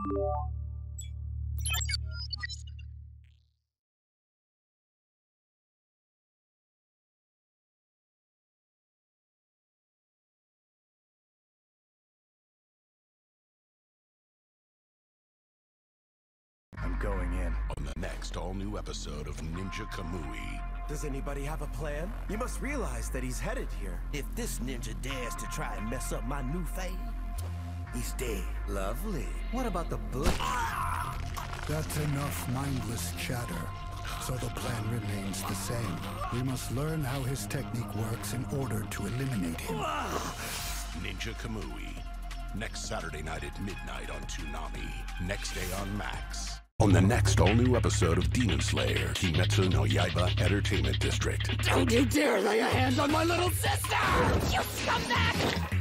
I'm going in. On the next all-new episode of Ninja Kamui. Does anybody have a plan? You must realize that he's headed here. If this ninja dares to try and mess up my new fame, he's dead. Lovely. What about the book? That's enough mindless chatter. So the plan remains the same. We must learn how his technique works in order to eliminate him. Ninja Kamui. Next Saturday night at midnight on Toonami. Next day on Max. On the next all-new episode of Demon Slayer, Kimetsu no Yaiba Entertainment District. Don't you dare lay a hand on my little sister! You scumbag!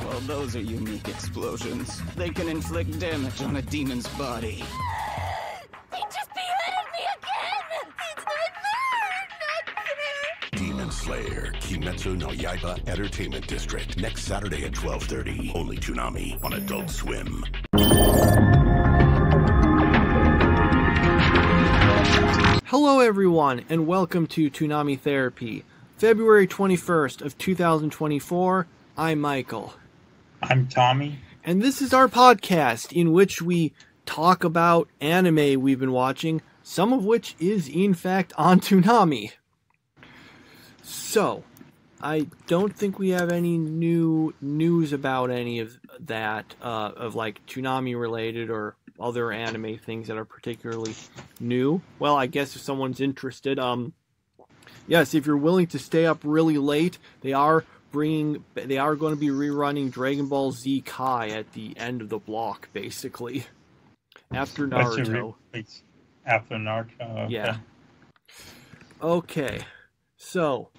Well, those are unique explosions. They can inflict damage on a demon's body. They just beheaded me again! It's not fair! Not fair! Demon Slayer, Kimetsu no Yaiba Entertainment District. Next Saturday at 12:30. Only Toonami on Adult Swim. Hello everyone, and welcome to Toonami Therapy. February 21st of 2024, I'm Michael. I'm Tommy. And this is our podcast in which we talk about anime we've been watching, some of which is in fact on Toonami. So, I don't think we have any new news about any of that, of like Toonami related or other anime things that are particularly new. Well, I guess if someone's interested, yes, if you're willing to stay up really late, they are going to be rerunning Dragon Ball Z Kai at the end of the block, basically. After Naruto. After Naruto, okay. Yeah. Okay, so,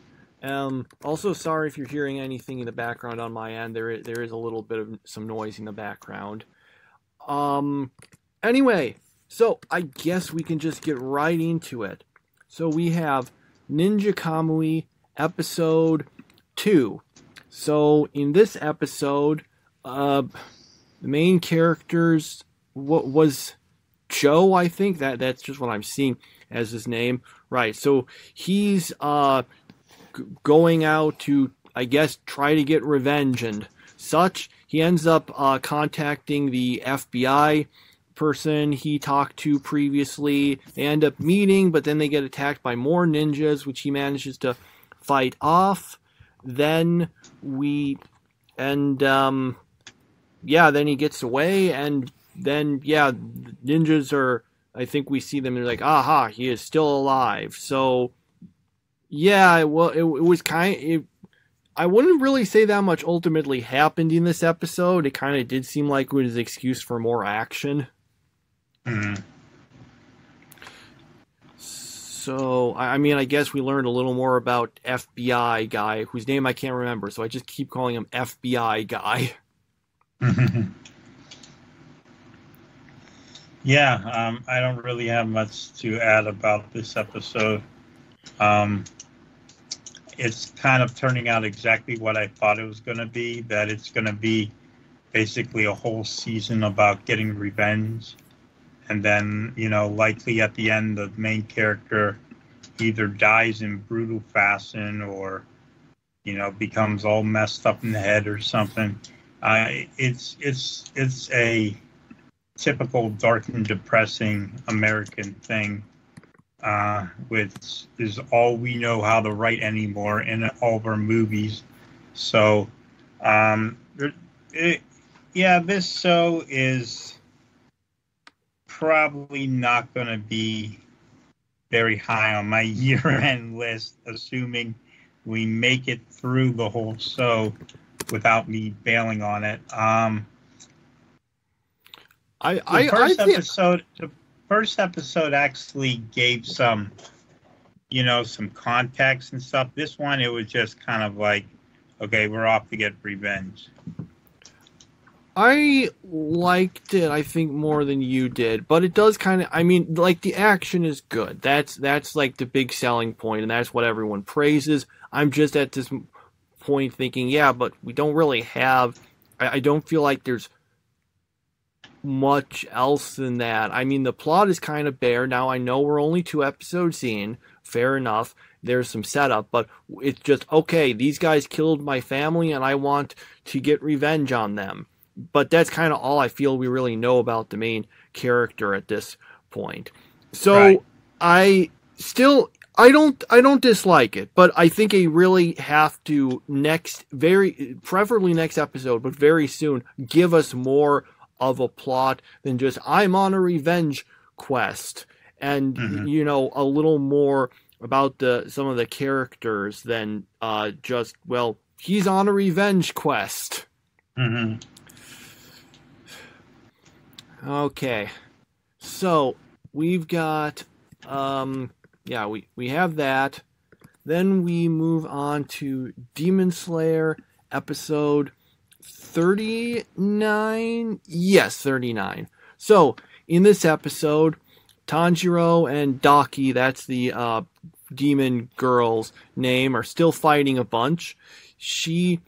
also sorry if you're hearing anything in the background on my end. There is a little bit of some noise in the background. Anyway, so I guess we can just get right into it. So we have Ninja Kamui episode 2. So in this episode, the main characters was Joe, I think. That's just what I'm seeing as his name. Right, so he's going out to, I guess, try to get revenge and such. He ends up contacting the FBI person he talked to previously. They end up meeting, but then they get attacked by more ninjas, which he manages to fight off. Then then he gets away, and then, ninjas are, I think we see them, and they're like, aha, he is still alive. So, yeah, well, it was I wouldn't really say that much ultimately happened in this episode. It kind of did seem like it was an excuse for more action. Mm-hmm. So, I mean, I guess we learned a little more about FBI guy, whose name I can't remember, so I just keep calling him FBI guy. Yeah, I don't really have much to add about this episode. It's kind of turning out exactly what I thought it was going to be, that it's going to be basically a whole season about getting revenge. And then, likely at the end, the main character either dies in brutal fashion or, becomes all messed up in the head or something. It's a typical dark and depressing American thing, which is all we know how to write anymore in all of our movies. So, this show is probably not going to be very high on my year-end list, assuming we make it through the whole show without me bailing on it. The first episode actually gave some context and stuff. This one, it was just kind of like, okay, we're off to get revenge. I liked it, I think, more than you did, but it does kind of, the action is good. That's like the big selling point, and that's what everyone praises. I'm just at this point thinking, yeah, but we don't really have I don't feel like there's much else than that. I mean, the plot is kind of bare. Now, I know we're only 2 episodes in. Fair enough. There's some setup, but it's just, okay, these guys killed my family and I want to get revenge on them. But that's kind of all I feel we really know about the main character at this point. So Right. I don't dislike it, but I think I really have to preferably next episode, but very soon, give us more of a plot than just I'm on a revenge quest, and a little more about some of the characters than just, well, he's on a revenge quest. Okay, so we've got we have that. Then we move on to Demon Slayer episode 39. Yes, 39. So in this episode, Tanjiro and Daki, that's the demon girl's name, are still fighting a bunch. She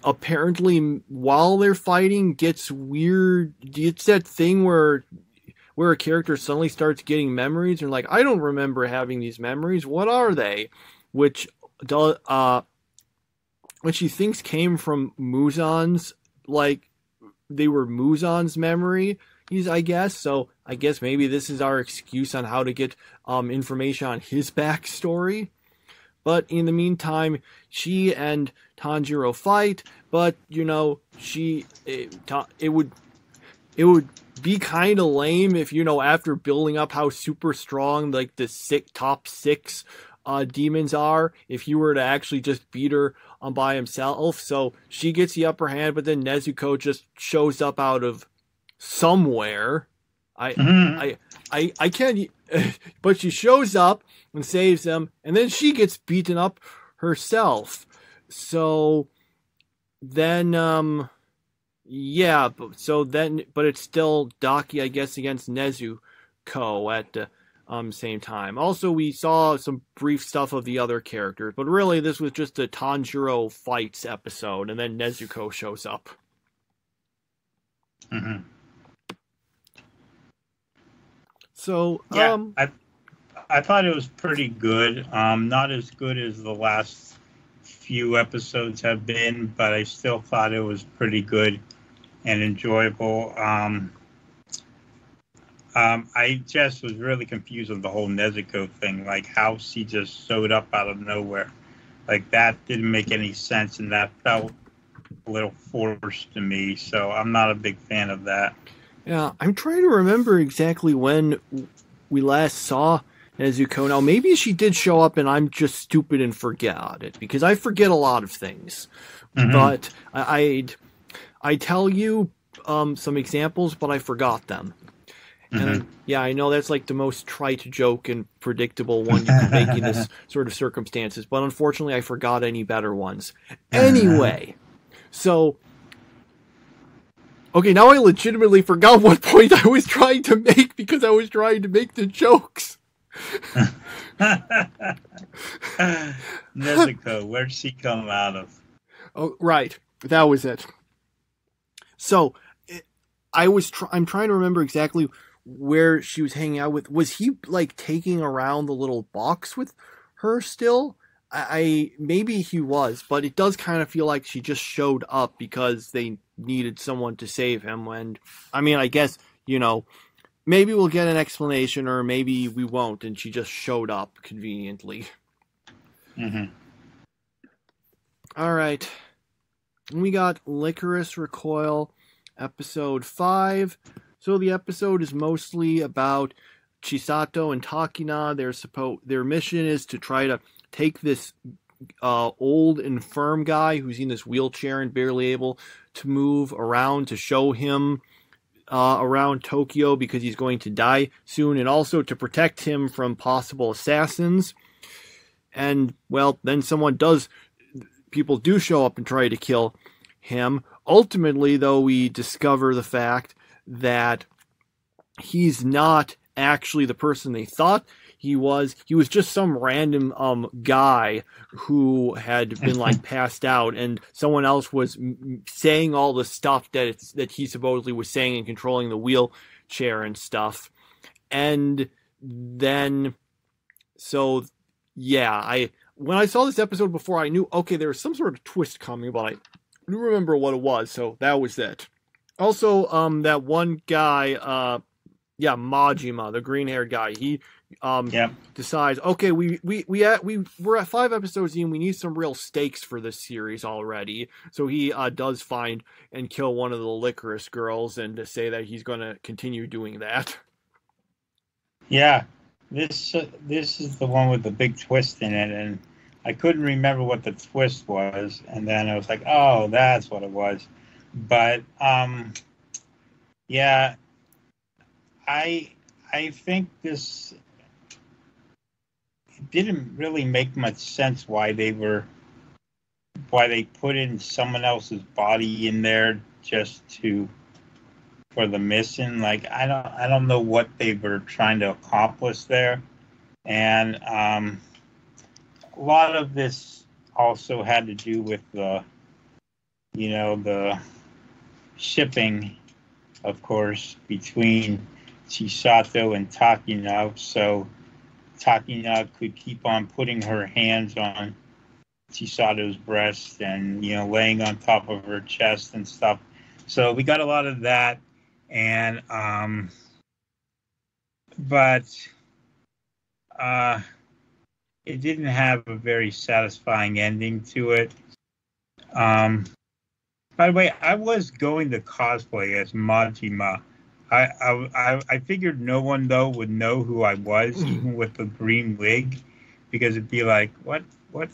apparently, while they're fighting, gets weird. It's that thing where a character suddenly starts getting memories and like, I don't remember having these memories. What are they? Which she thinks came from Muzan's, like they were Muzan's memory. I guess. So I guess maybe this is our excuse on how to get information on his backstory. But in the meantime, she and Tanjiro fight. But it would be kind of lame if, after building up how super strong like the top 6 demons are, if you were to actually just beat her by himself. So she gets the upper hand, but then Nezuko just shows up out of somewhere. I can't, but she shows up and saves them, and then she gets beaten up herself. So then, but it's still Daki, I guess, against Nezuko at the same time. Also, we saw some brief stuff of the other characters, but really this was just a Tanjiro fights episode, and then Nezuko shows up. So, I thought it was pretty good. Not as good as the last few episodes have been, but I still thought it was pretty good and enjoyable. I just was really confused with the whole Nezuko thing, like how she just showed up out of nowhere. Like that didn't make any sense, and that felt a little forced to me. So I'm not a big fan of that. Yeah, I'm trying to remember exactly when we last saw Nezuko. Now, maybe she did show up and I'm just stupid and forgot it, because I forget a lot of things. But I tell you some examples, but I forgot them. And yeah, I know that's like the most trite joke and predictable one you can make in this sort of circumstances, but unfortunately I forgot any better ones. Anyway, so... Okay, now I legitimately forgot what point I was trying to make because I was trying to make the jokes. Nezuko, where'd she come out of? Oh, right. That was it. So, I'm trying to remember exactly where she was hanging out with. Was he, like, taking around the little box with her still? Maybe he was, but it does kind of feel like she just showed up because they needed someone to save him. And I mean, I guess, maybe we'll get an explanation or maybe we won't, and she just showed up conveniently. All right. We got Lycoris Recoil episode 5. So the episode is mostly about Chisato and Takina. Their mission is to try to take this old infirm guy who's in this wheelchair and barely able to move around, to show him around Tokyo because he's going to die soon, and also to protect him from possible assassins. And, well, then people do show up and try to kill him. Ultimately, though, we discover the fact that he's not actually the person they thought he was just some random guy who had been like passed out, and someone else was saying all the stuff that he supposedly was saying and controlling the wheelchair and stuff. And then, so yeah, when I saw this episode before, I knew, okay, there was some sort of twist coming, but I don't remember what it was, so that was it. Also, that one guy, Majima, the green-haired guy, he decides, okay, we're at 5 episodes in, we need some real stakes for this series already. So he does find and kill one of the Lycoris girls, and to say that he's going to continue doing that. Yeah, this is the one with the big twist in it, and I couldn't remember what the twist was, and then I was like, oh, that's what it was. But yeah, I think this, it didn't really make much sense why they put in someone else's body in there just for the mission. Like, I don't know what they were trying to accomplish there. And a lot of this also had to do with the shipping, of course, between Chisato and Takina, so Takina could keep on putting her hands on Chisato's breast and, laying on top of her chest and stuff. So we got a lot of that, and but it didn't have a very satisfying ending to it. By the way, I was going to cosplay as Majima. I figured no one, though, would know who I was, even with the green wig, because it'd be like, what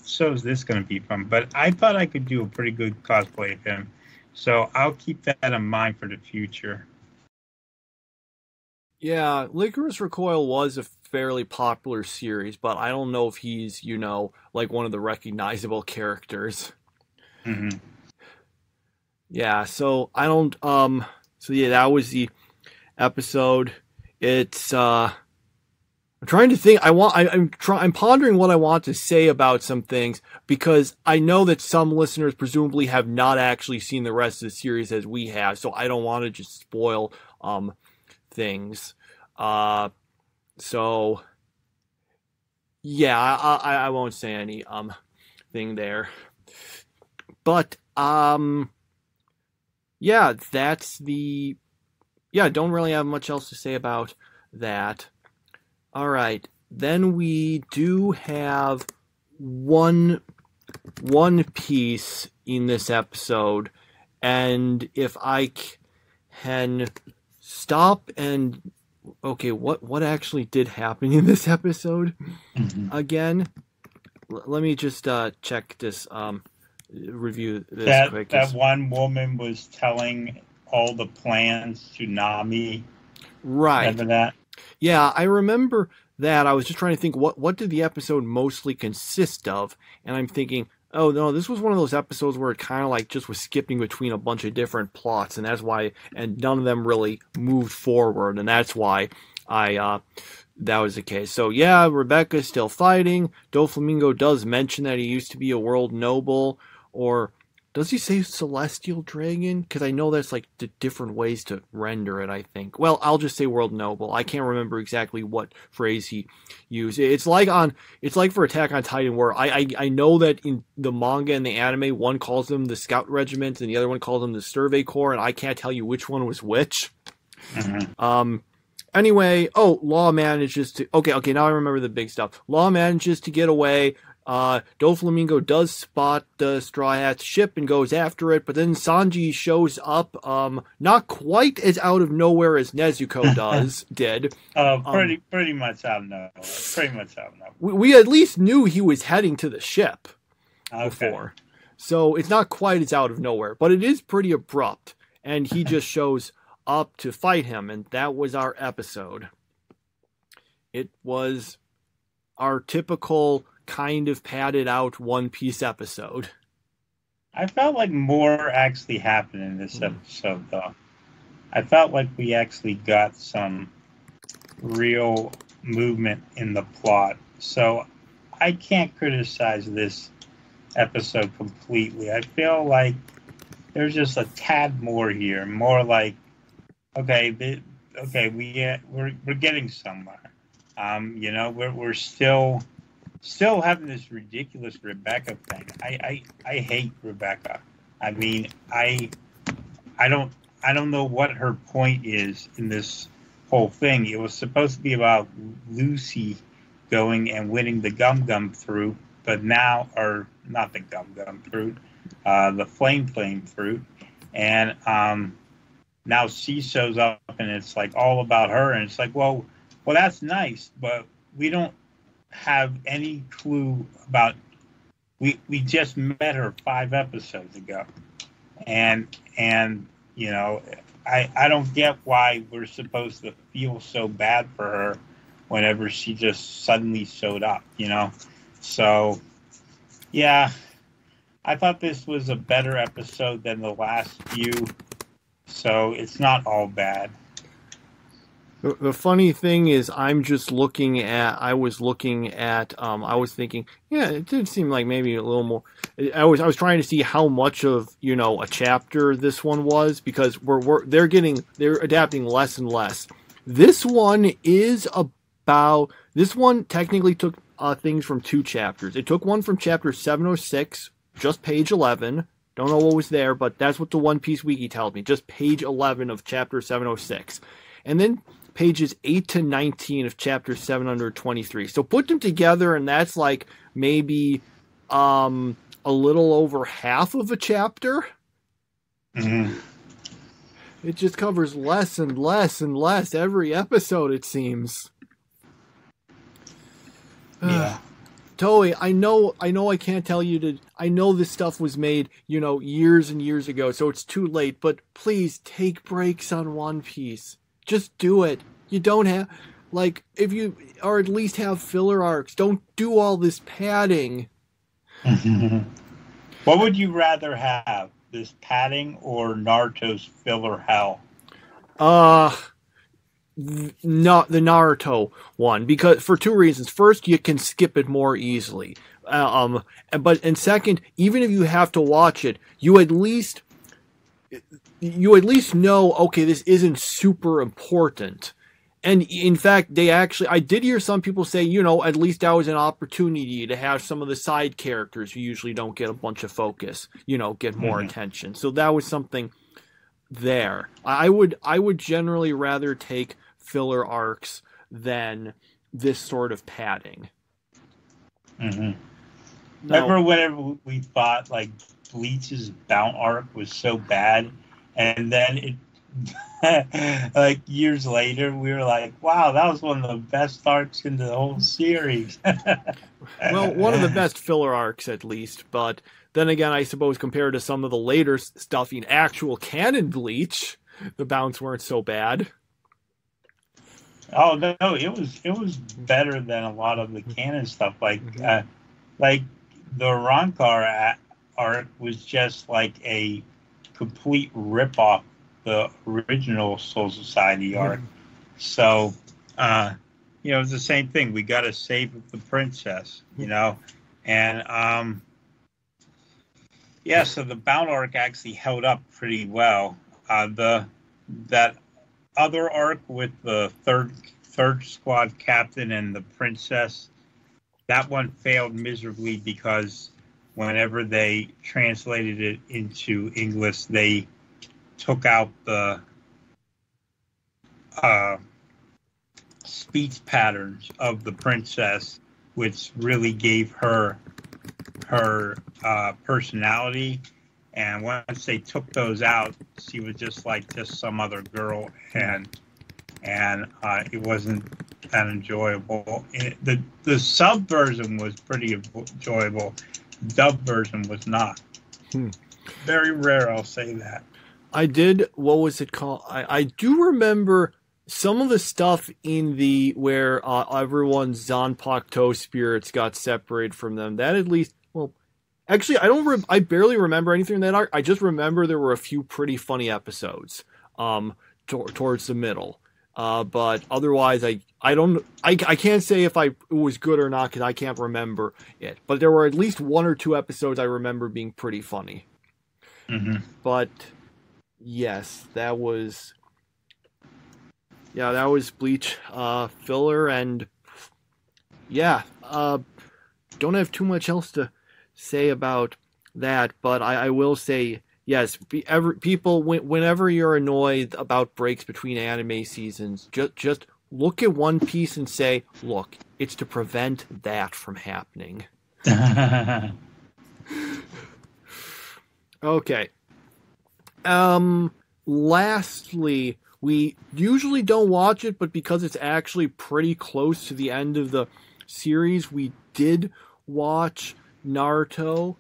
show is this going to be from? But I thought I could do a pretty good cosplay of him, so I'll keep that in mind for the future. Yeah, Lycoris Recoil was a fairly popular series, but I don't know if he's, like one of the recognizable characters. Mm-hmm. Yeah, so I don't, so yeah, that was the episode. It's, I'm trying to think, I'm pondering what I want to say about some things, because I know that some listeners presumably have not actually seen the rest of the series as we have, so I don't want to just spoil, things. So, yeah, I won't say any, thing there. But, yeah, don't really have much else to say about that. All right, then we do have one piece in this episode, and if I can stop and, okay, what actually did happen in this episode again? Let me just check this, review this quick. That one woman was telling all the plans to Nami. Right. Remember that? Yeah, I remember that. I was just trying to think, what did the episode mostly consist of? And I'm thinking, oh no, this was one of those episodes where it kind of like just was skipping between a bunch of different plots, and that's why, and none of them really moved forward, and that's why that was the case. So yeah, Rebecca's still fighting. Doflamingo does mention that he used to be a world noble, or does he say celestial dragon? Because I know that's like the different ways to render it, I think. Well, I'll just say world noble. I can't remember exactly what phrase he used. It's like for Attack on Titan, where I know that in the manga and the anime, one calls them the Scout Regiment and the other one calls them the Survey Corps, and I can't tell you which one was which. Mm-hmm. Anyway, Law manages to... Okay, now I remember the big stuff. Law manages to get away. Doflamingo does spot the Straw Hat's ship and goes after it, but then Sanji shows up, not quite as out of nowhere as Nezuko did. Pretty much out of nowhere. We at least knew he was heading to the ship before. So it's not quite as out of nowhere, but it is pretty abrupt, and he just shows up to fight him, and that was our episode. It was our typical kind of padded out One Piece episode. I felt like more actually happened in this episode, though. I felt like we actually got some real movement in the plot. So I can't criticize this episode completely. I feel like there's just a tad more here, more like, okay, we're getting somewhere. We're still having this ridiculous Rebecca thing. I hate Rebecca. I mean, I don't know what her point is in this whole thing. It was supposed to be about Lucy going and winning the Gum fruit, but now, or not the Gum fruit, the flame fruit, and now she shows up and it's like all about her, and it's like, well, that's nice, but we don't have any clue about. We just met her 5 episodes ago, and I don't get why we're supposed to feel so bad for her whenever she just suddenly showed up, So, yeah, I thought this was a better episode than the last few, so it's not all bad. The funny thing is, I was thinking, yeah, it did seem like maybe a little more. I was trying to see how much of a chapter this one was, because they're adapting less and less. This one technically took things from 2 chapters. It took one from chapter 706, just page 11. Don't know what was there, but that's what the One Piece Wiki tells me. Just page 11 of chapter 706, and then pages 8 to 19 of chapter 723. So put them together, and that's like maybe a little over half of a chapter. Mm-hmm. It just covers less and less and less every episode, it seems. Yeah. Toei, I know I can't tell you to. I know this stuff was made, years and years ago, so it's too late, but please take breaks on One Piece. Just do it. You don't have, if you, or at least have filler arcs. Don't do all this padding. What would you rather have, this padding or Naruto's filler hell? Not the Naruto one, because for 2 reasons. First, you can skip it more easily. And second, even if you have to watch it, you at least know, okay, this isn't super important. And in fact, I did hear some people say, at least that was an opportunity to have some of the side characters who usually don't get a bunch of focus, get more attention. So that was something there. I would generally rather take filler arcs than this sort of padding. Mm-hmm. Remember whenever we thought Bleach's Bound arc was so bad, and then it years later we were like, wow, that was one of the best arcs in the whole series. Well, one of the best filler arcs at least, but then again, I suppose compared to some of the later stuff in actual canon Bleach, the Bounds weren't so bad. Oh no, it was better than a lot of the canon stuff. The Rancor arc was just like a complete rip-off the original Soul Society arc. So, it's the same thing. We got to save the princess, and so the Bound arc actually held up pretty well. That other arc with the third squad captain and the princess, that one failed miserably because whenever they translated it into English, they took out the speech patterns of the princess, which really gave her personality. And once they took those out, she was just like some other girl, and it wasn't that enjoyable. The sub version was pretty enjoyable. Dub version was not. Very rare, I'll say that. I did. What was it called? I do remember some of the stuff in where everyone's Zanpakuto spirits got separated from them. That at least. Well, actually, I barely remember anything in that arc. I just remember there were a few pretty funny episodes. Towards the middle. But otherwise, I can't say if it was good or not because I can't remember it. But there were at least 1 or 2 episodes I remember being pretty funny. Mm-hmm. But yes, that was Bleach filler, and don't have too much else to say about that. But I will say, yes, people, whenever you're annoyed about breaks between anime seasons, just look at One Piece and say, look, it's to prevent that from happening. Okay. Lastly, we usually don't watch it, but because it's actually pretty close to the end of the series, we did watch Naruto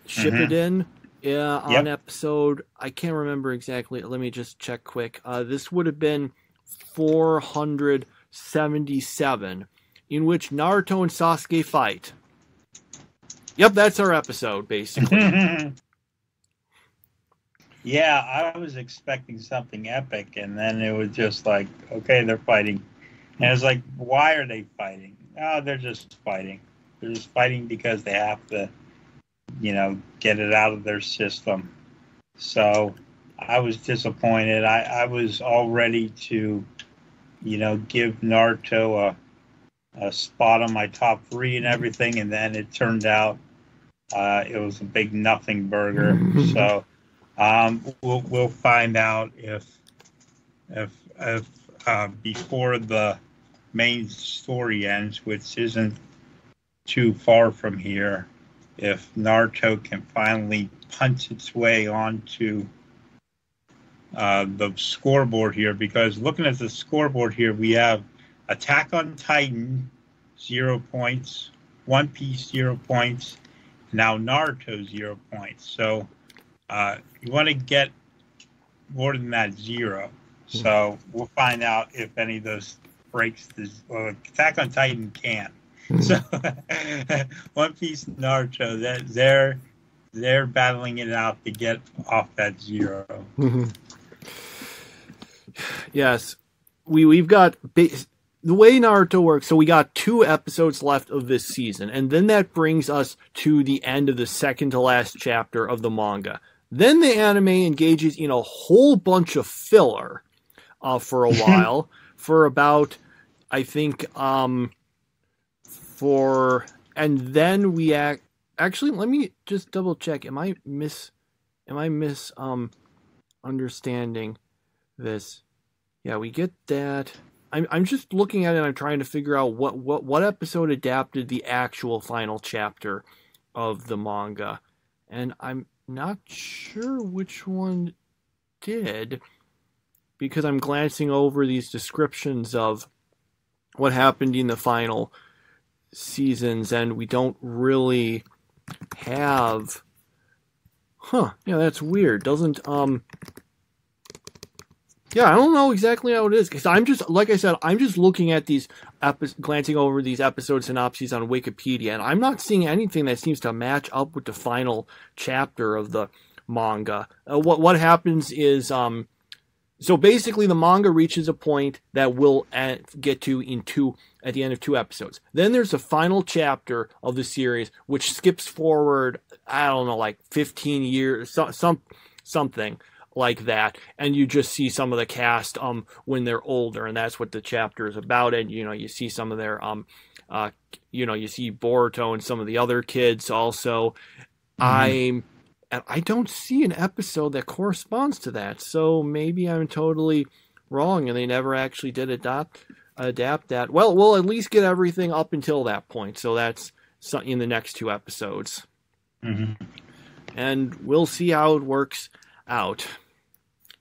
Shippuden on episode, I can't remember exactly, let me just check quick. This would have been 477, in which Naruto and Sasuke fight. Yep, that's our episode, basically. Yeah, I was expecting something epic, and then it was just like, okay, they're fighting. And I was like, why are they fighting? Oh, they're just fighting. They're just fighting because they have to, get it out of their system. So I was disappointed. I was all ready to, give Naruto a spot on my top 3 and everything, and then it turned out it was a big nothing burger. So we'll find out if before the main story ends, which isn't too far from here, if Naruto can finally punch its way onto the scoreboard here, because looking at the scoreboard here, we have Attack on Titan, 0 points, One Piece, 0 points, now Naruto, 0 points. So you want to get more than that 0. So we'll find out if any of those breaks this. Well, Attack on Titan can't. So One Piece, Naruto, they're battling it out to get off that 0. Yes, we've got the way Naruto works. So we got 2 episodes left of this season, and then that brings us to the end of the second to last chapter of the manga. Then the anime engages in a whole bunch of filler for a while, for about, I think, and then we actually, let me just double check. Am I understanding this? Yeah, we get that. I'm just looking at it and I'm trying to figure out what episode adapted the actual final chapter of the manga. And I'm not sure which one did, because I'm glancing over these descriptions of what happened in the final seasons, and we don't really have. Yeah, that's weird. Doesn't Yeah, I don't know exactly how it is, because I'm just, like I said, I'm just looking at these, glancing over these episode synopses on Wikipedia, and I'm not seeing anything that seems to match up with the final chapter of the manga. What happens is, so basically the manga reaches a point that we'll get to at the end of 2 episodes. Then there's a final chapter of the series, which skips forward, I don't know, like 15 years, something like that, and you just see some of the cast when they're older, and that's what the chapter is about. And you see some of their you see Boruto and some of the other kids also. I don't see an episode that corresponds to that, so maybe I'm totally wrong and they never actually did adapt that. Well, we'll at least get everything up until that point, so that's in the next 2 episodes. And we'll see how it works out.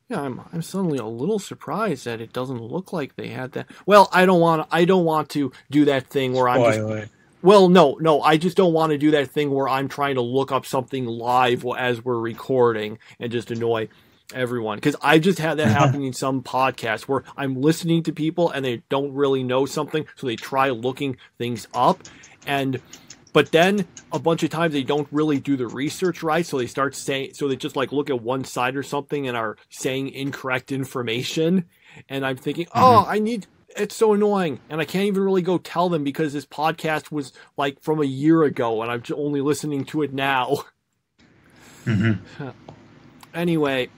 Yeah, I'm suddenly a little surprised that it doesn't look like they had that. Well, I don't want to do that thing where I'm just. Well, no, I just don't want to do that thing where I'm trying to look up something live as we're recording and just annoy everyone. Because I just had that happen in some podcasts where I'm listening to people and they don't really know something, so they try looking things up, and But then a bunch of times they don't really do the research right, so they start saying, so they just like look at one side or something and are saying incorrect information. And I'm thinking, it's so annoying, and I can't even really go tell them because this podcast was like from a year ago, and I'm only listening to it now. Anyway,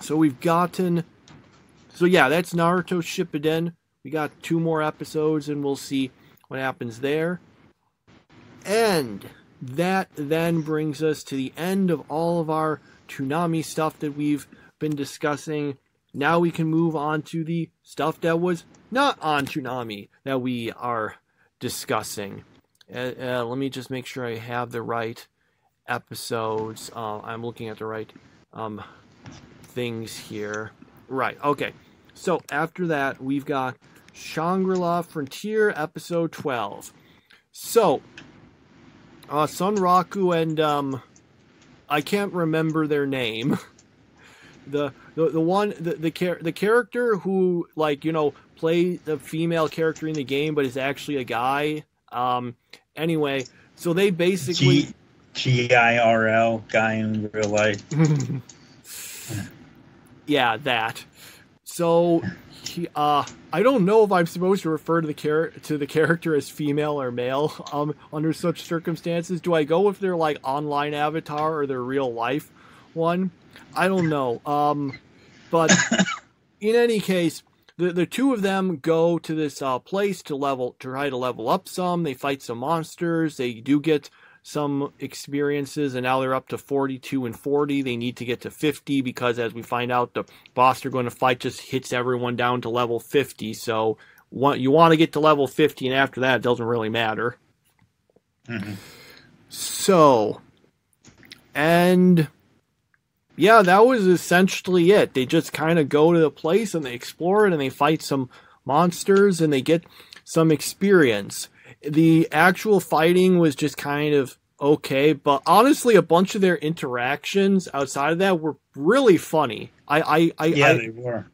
so we've gotten, so yeah, that's Naruto Shippuden. We got 2 more episodes, and we'll see what happens there. And that then brings us to the end of all of our Toonami stuff that we've been discussing. Now we can move on to the stuff that was not on Toonami that we are discussing. Let me just make sure I have the right episodes. I'm looking at the right things here. Right, okay. So after that, we've got Shangri-La Frontier Episode 12. So, Sunraku and I can't remember their name. The character who, like, you know, plays the female character in the game but is actually a guy. Anyway, so they basically GIRL, guy in real life. Yeah, that. So I don't know if I'm supposed to refer to the character as female or male under such circumstances. Do I go with their like online avatar or their real life one? I don't know. But in any case, the 2 of them go to this place to try to level up some. They fight some monsters. They do get some experiences, and now they're up to 42 and 40. They need to get to 50 because, as we find out, the boss they're going to fight just hits everyone down to level 50. So you want to get to level 50, and after that, it doesn't really matter. So, and yeah, that was essentially it. They just kind of go to the place and they explore it and they fight some monsters and they get some experience. The actual fighting was just kind of okay, but honestly, a bunch of their interactions outside of that were really funny. They were.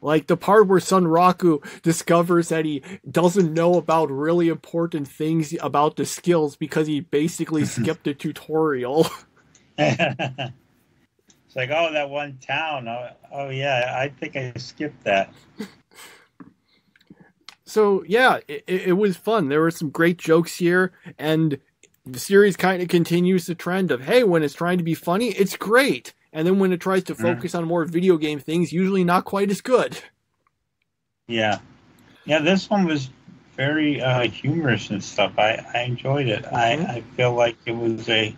Like the part where Sunraku discovers that he doesn't know about really important things about the skills because he basically skipped a tutorial. It's like, oh, that one town. Oh yeah, I think I skipped that. So, yeah, it was fun. There were some great jokes here, and the series kind of continues the trend of, hey, when it's trying to be funny, it's great. And then when it tries to focus on more video game things, usually not quite as good. Yeah. Yeah, this one was very humorous and stuff. I enjoyed it. I feel like it was a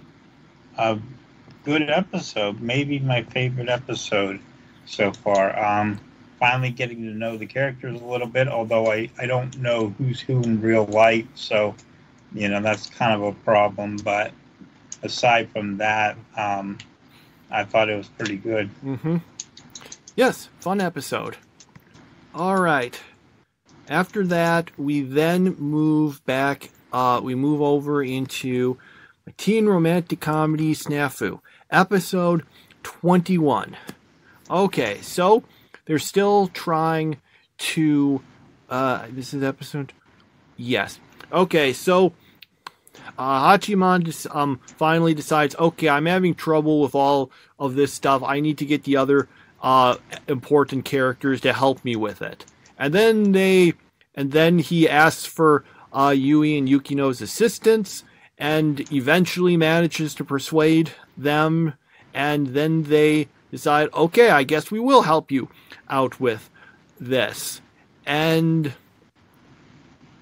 good episode, maybe my favorite episode so far. Finally getting to know the characters a little bit, although I don't know who's who in real life, so, you know, that's kind of a problem. But aside from that, I thought it was pretty good. Yes, fun episode. All right. After that, we then move back, we move over into a teen romantic comedy, SNAFU, episode 21. Okay, so they're still trying to, this is episode, yes. Okay, so Hachiman just, finally decides, okay, I'm having trouble with all of this stuff. I need to get the other important characters to help me with it. And then he asks for Yui and Yukino's assistance, and eventually manages to persuade them, and then they decide, okay, I guess we will help you out with this. And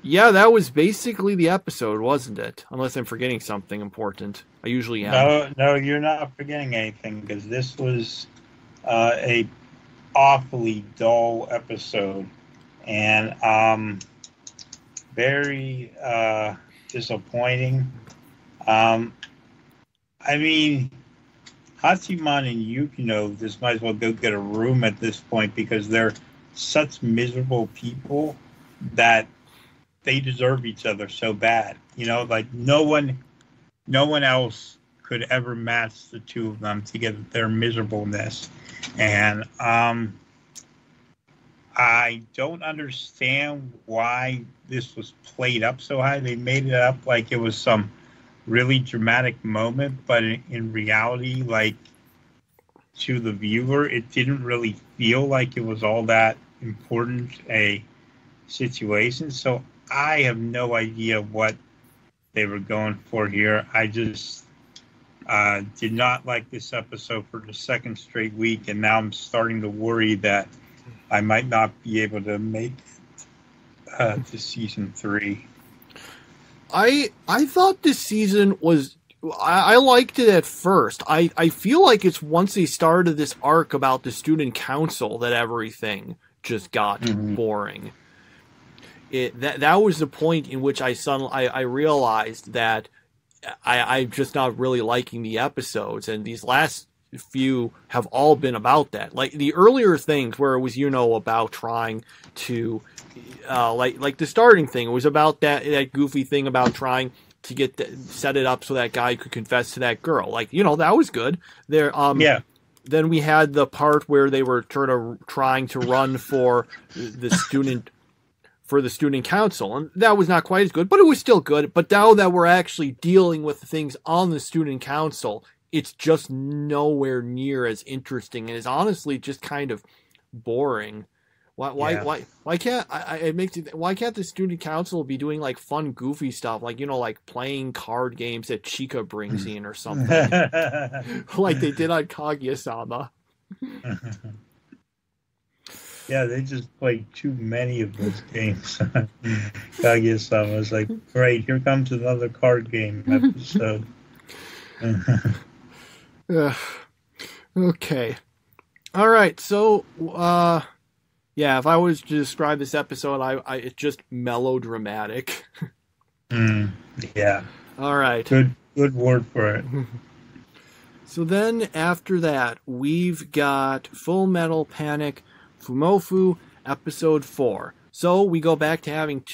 yeah, that was basically the episode, wasn't it? Unless I'm forgetting something important. I usually am. No, you're not forgetting anything, because this was a awfully dull episode, and very disappointing. I mean, Hachiman and Yukino just might as well go get a room at this point, because they're such miserable people that they deserve each other so bad. You know, like no one else could ever match the two of them to get their miserableness. And I I don't understand why this was played up so high. They made it up like it was some really dramatic moment, but in reality, like, to the viewer, it didn't really feel like it was all that important a situation. So I have no idea what they were going for here. I just did not like this episode for the second straight week, and now I'm starting to worry that I might not be able to make it to season 3. I thought this season was... I liked it at first. I feel like it's once they started this arc about the student council that everything just got boring. That was the point in which I realized that I'm just not really liking the episodes, and these last few have all been about that. Like the earlier things where it was, about trying to, like the starting thing, it was about that goofy thing about trying to set it up so that guy could confess to that girl. Like, that was good. There, yeah. Then we had the part where they were trying to run for the student council, and that was not quite as good, but it was still good. But now that we're actually dealing with the things on the student council, it's just nowhere near as interesting, and is honestly just kind of boring. Why can't why can't the student council be doing like fun, goofy stuff, like like playing card games that Chica brings in or something, like they did on Kaguya-sama? Yeah, they just played too many of those games. Kaguya-sama was like, great, here comes another card game episode. Okay. All right. So, yeah, if I was to describe this episode, it's just melodramatic. Yeah. All right. Good word for it. So then after that, we've got Full Metal Panic Fumoffu episode 4. So we go back to having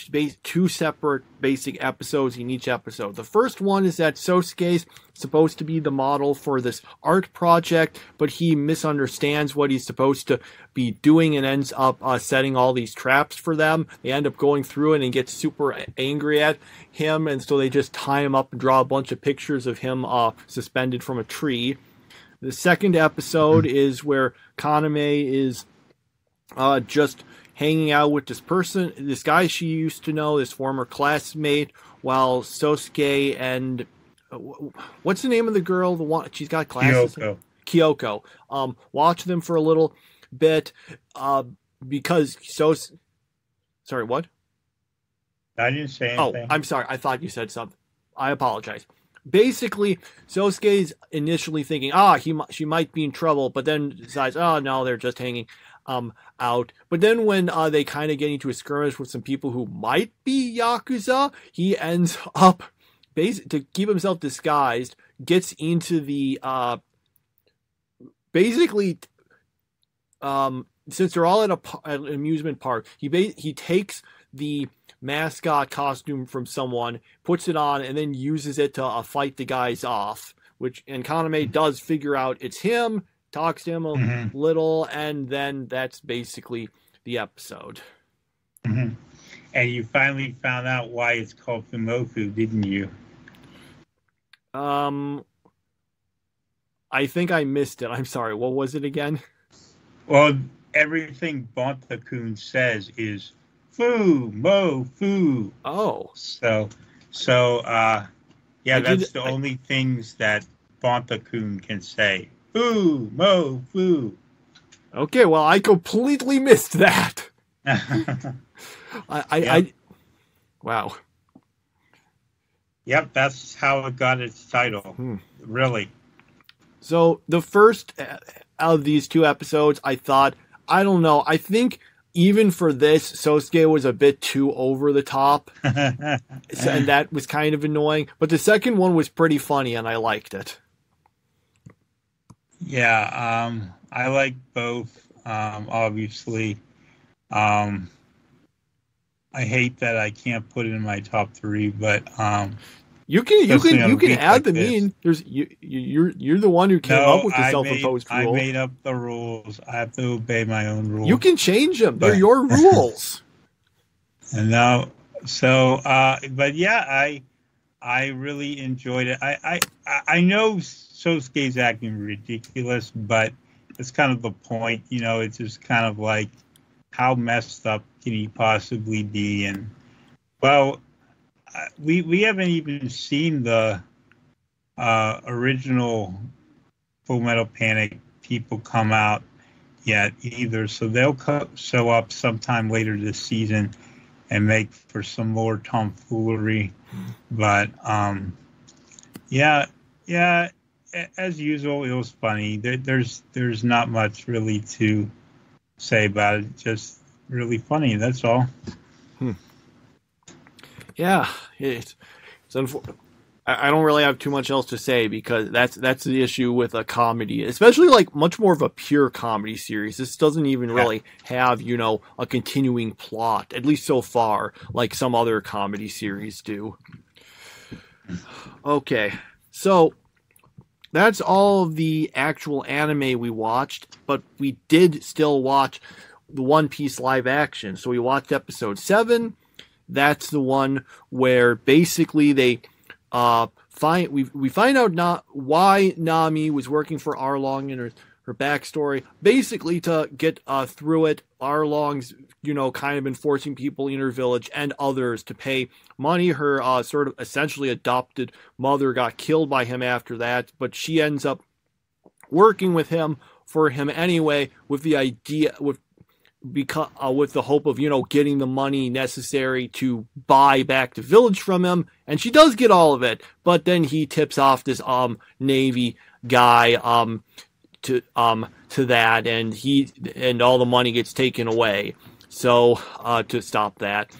two separate basic episodes in each episode. The first one is that Sosuke's supposed to be the model for this art project, but he misunderstands what he's supposed to be doing and ends up setting all these traps for them. They end up going through it and get super angry at him, and so they just tie him up and draw a bunch of pictures of him suspended from a tree. The second episode is where Kaname is just hanging out with this guy she used to know, this former classmate, while Sosuke and what's the name of the girl? The one she's got classes. Kyoko. Watch them for a little bit because Sorry, what? I didn't say anything. Oh, I'm sorry. I thought you said something. I apologize. Basically, Sosuke's initially thinking, she might be in trouble, but then decides, oh no, they're just hanging out. But then when they kind of get into a skirmish with some people who might be Yakuza, he ends up, to keep himself disguised, gets into the, since they're all at an amusement park, he takes the mascot costume from someone, puts it on, and then uses it to fight the guys off, and Kaname does figure out it's him, talks to him a little, and then that's basically the episode. And you finally found out why it's called Fumoffu, didn't you? I think I missed it. I'm sorry. What was it again? Well, everything Bonta-kun says is Fumoffu. Oh. So, yeah, that's the only things that Bonta-kun can say. Fumoffu. Okay, well, I completely missed that. Wow. Yep, that's how it got its title. Really. So the first of these two episodes, I thought, I don't know, I think even for this, Sosuke was a bit too over the top. And that was kind of annoying. But the second one was pretty funny, and I liked it. Yeah, I like both, obviously. I hate that I can't put it in my top 3, but You can add them like in. You're the one who came up with the self-imposed rule. I made up the rules. I have to obey my own rules. You can change them. They're your rules. And now, so, but yeah, I really enjoyed it. I know Sosuke's acting ridiculous, but it's kind of the point. You know, it's just kind of like, how messed up can he possibly be? And well, we haven't even seen the original Full Metal Panic people come out yet either, so they'll show up sometime later this season and make for some more tomfoolery. But yeah, as usual, it was funny. There's not much really to say about it. Just really funny. That's all. Yeah, it's unfortunate. I don't really have too much else to say because that's the issue with a comedy, especially like much more of a pure comedy series. This doesn't even really have, you know, a continuing plot, at least so far, like some other comedy series do. Okay, so that's all of the actual anime we watched, but we did still watch the One Piece live action. So we watched episode 7. That's the one where basically they we find out not why Nami was working for Arlong and her backstory. Basically, to get through it, Arlong's, you know, kind of been forcing people in her village and others to pay money. Her sort of essentially adopted mother got killed by him after that, but she ends up working with him for him anyway, with the idea with the hope of, you know, getting the money necessary to buy back the village from him, and she does get all of it. But then he tips off this Navy guy to that, and all the money gets taken away. So to stop that.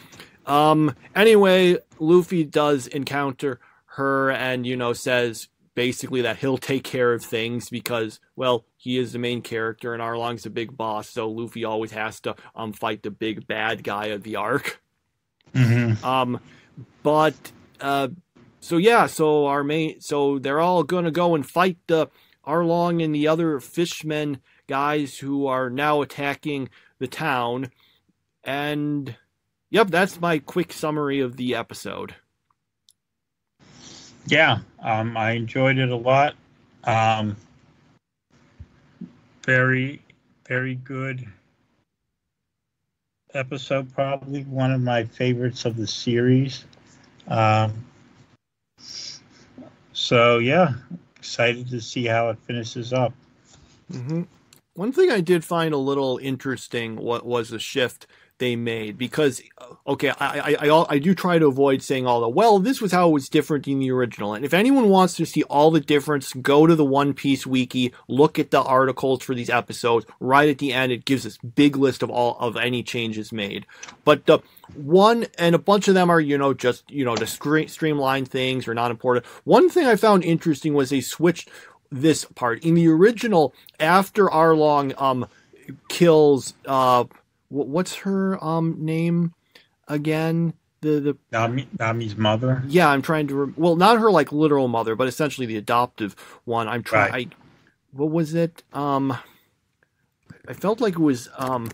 Anyway, Luffy does encounter her, and, you know, says basically that he'll take care of things because, well, he is the main character and Arlong's the big boss, so Luffy always has to fight the big bad guy of the arc. Mm-hmm. So they're all gonna go and fight the Arlong and the other fishmen guys who are now attacking the town. And yep, that's my quick summary of the episode. Yeah, I enjoyed it a lot. Very, very good episode. Probably one of my favorites of the series. So yeah, excited to see how it finishes up. Mm-hmm. One thing I did find a little interesting was the shift they made, because okay, I do try to avoid saying all the, well, this was how it was different in the original. And if anyone wants to see all the difference, go to the One Piece wiki, look at the articles for these episodes. Right at the end, it gives this big list of all of any changes made. But one, and a bunch of them are, you know, just, you know, to streamline things or not important. One thing I found interesting was they switched this part in the original after Arlong kills what's her name again? The Nami's mother. Yeah, I'm trying to well, not her like literal mother, but essentially the adoptive one. I'm trying. Right. What was it? I felt like it was man,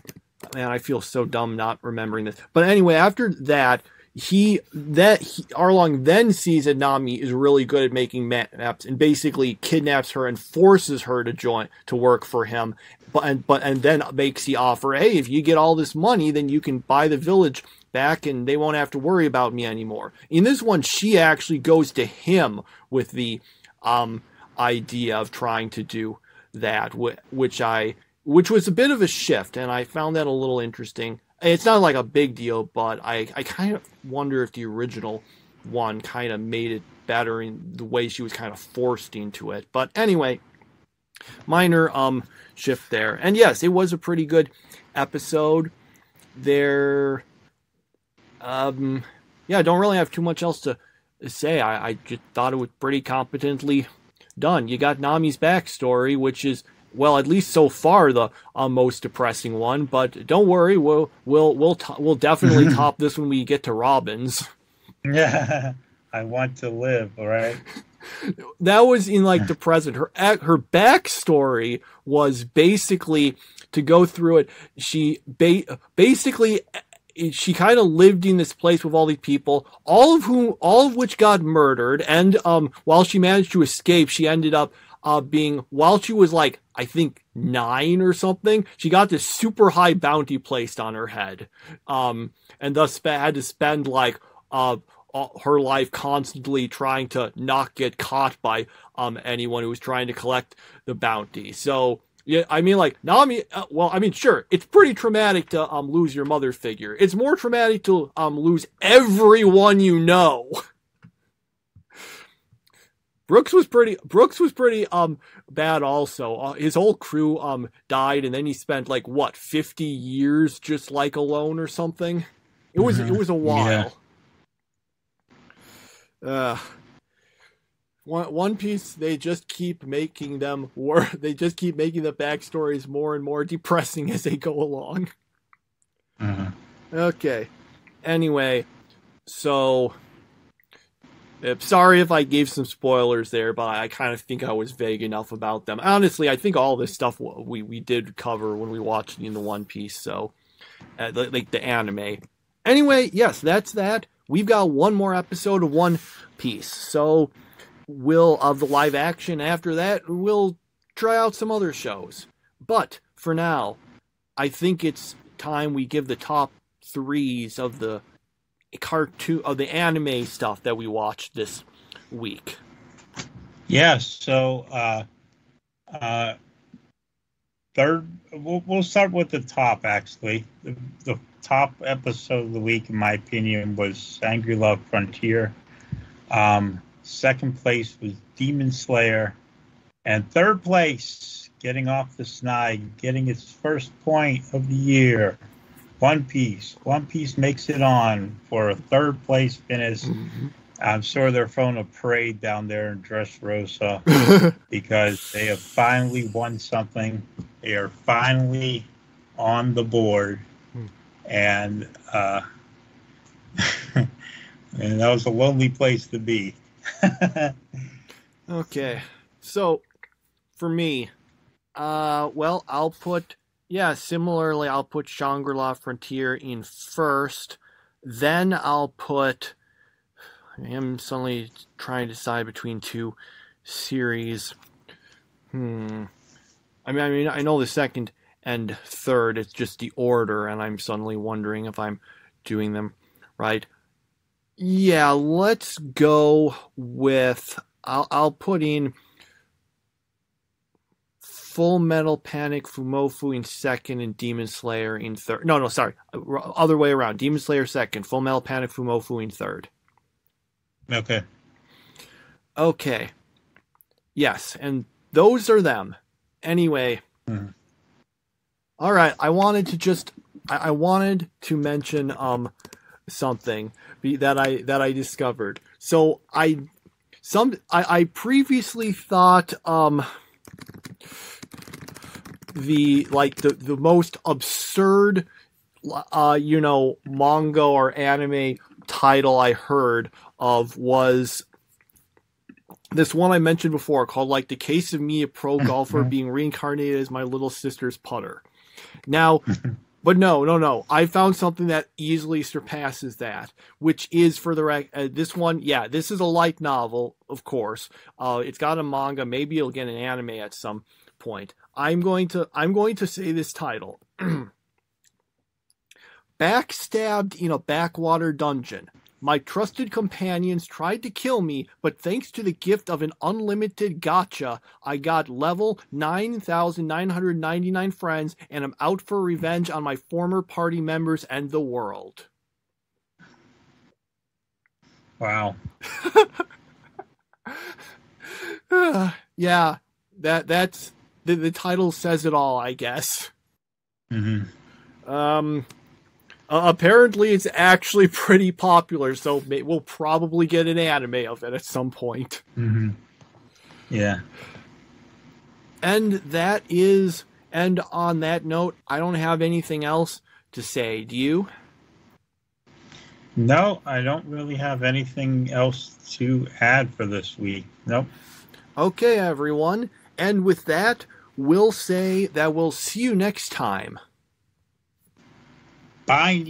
I feel so dumb not remembering this. But anyway, after that, Arlong then sees that Nami is really good at making maps and basically kidnaps her and forces her to work for him. And then makes the offer, hey, if you get all this money, then you can buy the village back and they won't have to worry about me anymore. In this one, she actually goes to him with the idea of trying to do that, which was a bit of a shift, and I found that a little interesting. It's not like a big deal, but I kind of wonder if the original one kind of made it better in the way she was kind of forced into it. But anyway, minor shift there. And yes, it was a pretty good episode. There, I don't really have too much else to say. I just thought it was pretty competently done. You got Nami's backstory, which is, well, at least so far, the most depressing one. But don't worry, we'll definitely top this when we get to Robin's. Yeah. I want to live, all right? That was in like the present. Her backstory was basically to go through it. She basically she kind of lived in this place with all these people, all of which got murdered. And while she managed to escape, she ended up being, while she was like, I think 9 or something, she got this super high bounty placed on her head, and thus had to spend like her life constantly trying to not get caught by anyone who was trying to collect the bounty. So yeah, I mean, like, now sure, it's pretty traumatic to lose your mother figure. It's more traumatic to lose everyone you know. Brooks was pretty bad also. His whole crew died, and then he spent like 50 years just like alone or something. It was a while. Yeah. One Piece, they just keep making the backstories more and more depressing as they go along. Okay. Anyway, so sorry if I gave some spoilers there, but I kind of think I was vague enough about them. Honestly, I think all this stuff we did cover when we watched in the One Piece, so like the anime. Anyway, yes, that's that. We've got one more episode of One Piece, so of the live action. After that, we'll try out some other shows. But for now, I think it's time we give the top 3s of the anime stuff that we watched this week. Yes, so third, we'll start with the top, actually. The top episode of the week, in my opinion, was Shangri-La Frontier. Second place was Demon Slayer. And third place, getting off the snide, getting its first point of the year, One Piece. One Piece makes it on for a third place finish. I'm sure they're throwing a parade down there in Dressrosa because they have finally won something. They are finally on the board. And and that was a lonely place to be. Okay, so for me, I'll put Shangri-La Frontier in first. Then I'll put. I'm suddenly trying to decide between two series. I mean, I know the second and third. It's just the order, and I'm suddenly wondering if I'm doing them right. Yeah, let's go with. I'll put in Full Metal Panic Fumoffu in second and Demon Slayer in third. No, sorry. Other way around. Demon Slayer second, Full Metal Panic Fumoffu in third. Okay. Yes, and those are them. Anyway. All right, I wanted to mention something that I discovered. So I previously thought the most absurd manga or anime title I heard of was this one I mentioned before called like The Case of Me, a Pro Golfer Being Reincarnated as My Little Sister's Putter. Now, but no. I found something that easily surpasses that, which is for this one. Yeah, this is a light novel, of course. It's got a manga. Maybe it'll get an anime at some point. I'm going to say this title. Backstabbed in a backwater dungeon. My trusted companions tried to kill me, but thanks to the gift of an unlimited gacha, I got level 9,999 friends, and I'm out for revenge on my former party members and the world. Wow. Yeah, that's the title says it all, I guess. Apparently it's actually pretty popular, so we'll probably get an anime of it at some point. Yeah. And on that note, I don't have anything else to say. Do you? No, I don't really have anything else to add for this week. Nope. Okay, everyone. And with that, we'll say that we'll see you next time. Bye.